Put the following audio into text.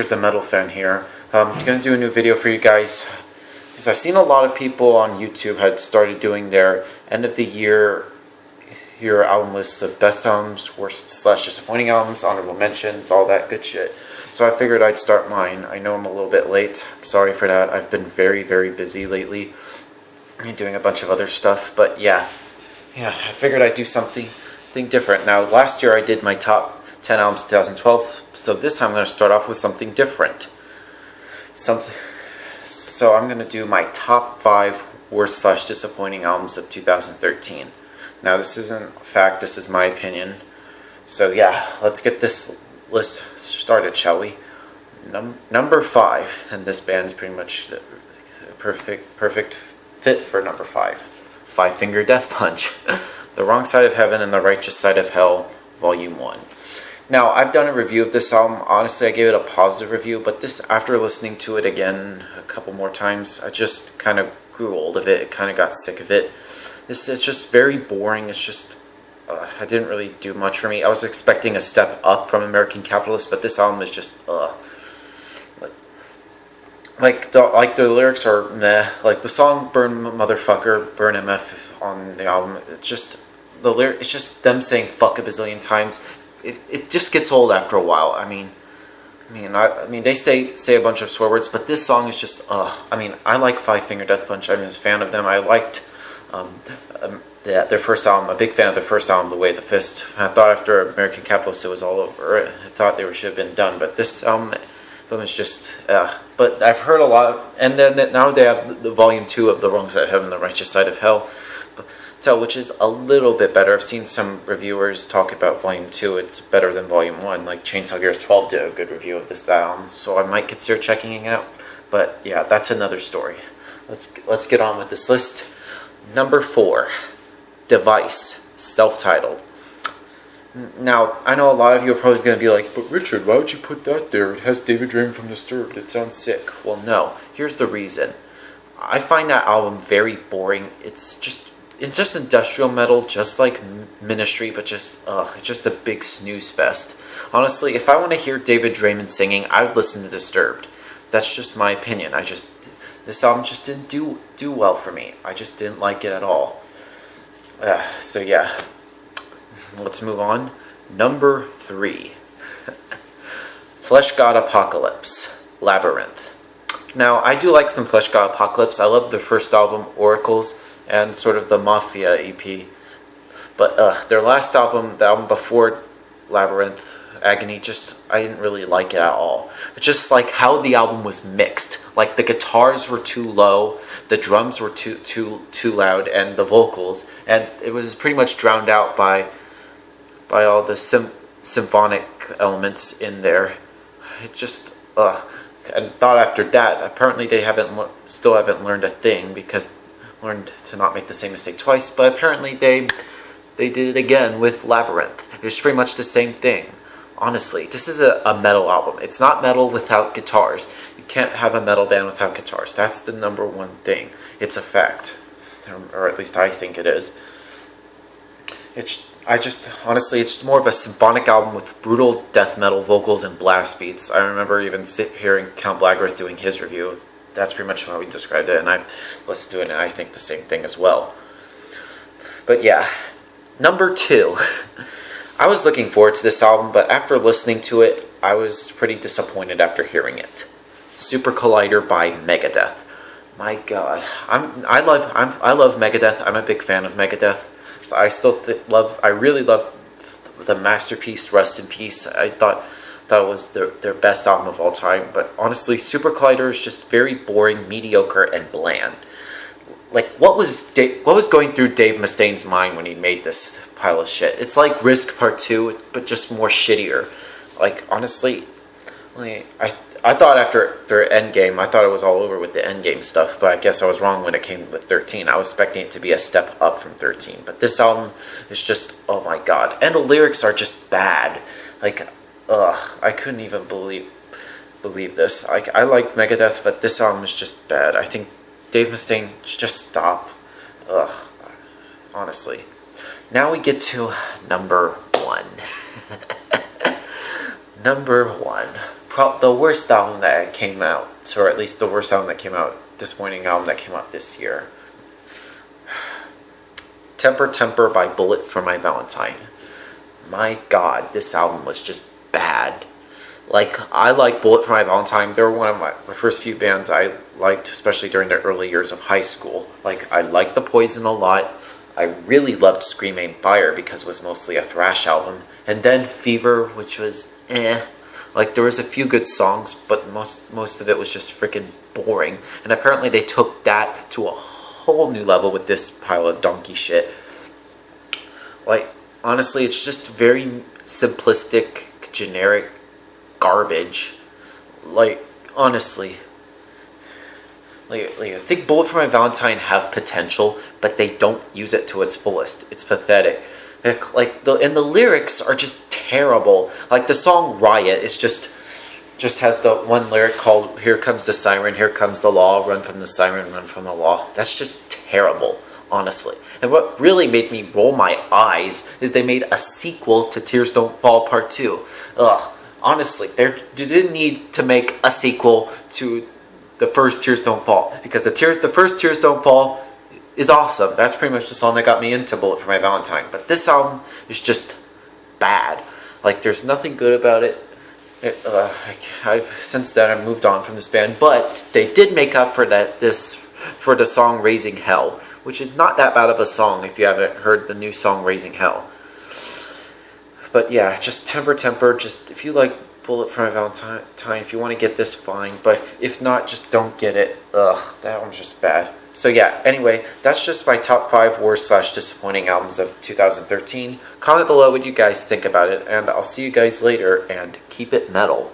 The Metal Fan here. I'm going to do a new video for you guys because I've seen a lot of people on YouTube had started doing their end of the year album lists of best albums, worst / disappointing albums, honorable mentions, all that good shit. So I figured I'd start mine. I know I'm a little bit late. Sorry for that. I've been very busy lately doing a bunch of other stuff, but yeah, I figured I'd do something different. Now, last year I did my top 10 albums 2012. So this time I'm going to start off with something different. So I'm going to do my top 5 worst / disappointing albums of 2013. Now this isn't fact, this is my opinion. So yeah, let's get this list started, shall we? Number 5, and this band is pretty much a perfect fit for number 5. Five Finger Death Punch. The Wrong Side of Heaven and the Righteous Side of Hell, Volume 1. Now, I've done a review of this album. Honestly, I gave it a positive review, but this, after listening to it again a couple more times, I just kind of grew old of it. I kind of got sick of it. It's just very boring. It's just, it didn't really do much for me. I was expecting a step up from American Capitalist, but this album is just, like the lyrics are meh. Like the song "Burn Motherfucker," "Burn MF" on the album. It's just it's just them saying "fuck" a bazillion times. It just gets old after a while. I mean, they say a bunch of swear words, but this song is just, I like Five Finger Death Punch. I'm a fan of them. I liked their first album. I'm a big fan of their first album, The Way of the Fist. I thought after American Capitalist it was all over. I thought they should have been done, but this album is just, but I've heard a lot, and then now they have the Volume 2 of The Wrong Side of Heaven, The Righteous Side of Hell, which is a little bit better. I've seen some reviewers talk about Volume 2. It's better than Volume 1. Like Chainsaw Gears 12 did a good review of this album, so I might consider checking it out. But yeah, that's another story. Let's get on with this list. Number 4, Device, self-titled. Now, I know a lot of you are probably going to be like, but Richard, why would you put that there? It has David Draymond from Disturbed. It sounds sick. Well, no. Here's the reason. I find that album very boring. It's just industrial metal, just like Ministry, but it's just a big snooze fest. Honestly, if I want to hear David Draymond singing, I would listen to Disturbed. That's just my opinion. This album just didn't do well for me. I just didn't like it at all. So yeah, let's move on. Number 3, Fleshgod Apocalypse, Labyrinth. Now, I do like some Fleshgod Apocalypse. I love their first album, Oracles, and sort of the Mafia EP. But their last album, the album before Labyrinth, Agony, I didn't really like it at all. It's just like how the album was mixed. Like the guitars were too low, the drums were too loud, and the vocals, and it was pretty much drowned out by all the symphonic elements in there. It just, and thought after that, apparently they still haven't learned a thing, because learned to not make the same mistake twice, but apparently they did it again with Labyrinth. It was pretty much the same thing. Honestly, this is a metal album. It's not metal without guitars. You can't have a metal band without guitars. That's the number one thing. It's a fact. Or at least I think it is. Honestly, it's just more of a symphonic album with brutal death metal vocals and blast beats. I remember even hearing Count Blackworth doing his review. That's pretty much how we described it, and I listened to it, and I think the same thing as well. But yeah, number 2. I was looking forward to this album, but after listening to it, I was pretty disappointed after hearing it. Super Collider by Megadeth. My God, I love Megadeth. I'm a big fan of Megadeth. I really love the masterpiece, Rust in Peace. I thought that was their best album of all time, but honestly, Super Collider is just very boring, mediocre, and bland. Like, what was going through Dave Mustaine's mind when he made this pile of shit? It's like Risk Part 2, but just more shittier. Like, honestly, I thought after their Endgame, I thought it was all over with the Endgame stuff, but I guess I was wrong when it came with 13. I was expecting it to be a step up from 13, but this album is just, oh my God. And the lyrics are just bad. Like, I couldn't even believe this. I like Megadeth, but this album is just bad. I think Dave Mustaine should just stop. Honestly. Now we get to number 1. Number 1. the worst album that came out, or at least the worst album that came out, disappointing album that came out this year. Temper Temper by Bullet for My Valentine. My God, this album was just bad. Like, I like Bullet for My Valentine. They were one of the first few bands I liked, especially during the early years of high school. Like, I liked The Poison a lot. I really loved Scream Aim Fire because it was mostly a thrash album. And then Fever, which was eh. Like, there was a few good songs, but most of it was just freaking boring. And apparently they took that to a whole new level with this pile of donkey shit. Like, honestly, it's just very simplistic, generic garbage. Like, honestly, like I think Bullet for My Valentine have potential, but they don't use it to its fullest. It's pathetic. Like the lyrics are just terrible. Like the song Riot is just has the one lyric called "Here comes the siren, here comes the law, run from the siren, run from the law." That's just terrible, honestly. And what really made me roll my eyes is they made a sequel to Tears Don't Fall Part 2. Ugh. Honestly, they didn't need to make a sequel to the first Tears Don't Fall, because the first Tears Don't Fall is awesome. That's pretty much the song that got me into Bullet for My Valentine. But this album is just bad. Like, there's nothing good about it. Since then I've moved on from this band, but they did make up for for the song Raising Hell, which is not that bad of a song if you haven't heard the new song Raising Hell. But yeah, just Temper Temper. Just if you like Bullet for My Valentine, if you want to get this, fine. But if not, just don't get it. Ugh, that one's just bad. So yeah, anyway, that's just my top 5 worst/disappointing albums of 2013. Comment below what you guys think about it, and I'll see you guys later, and keep it metal.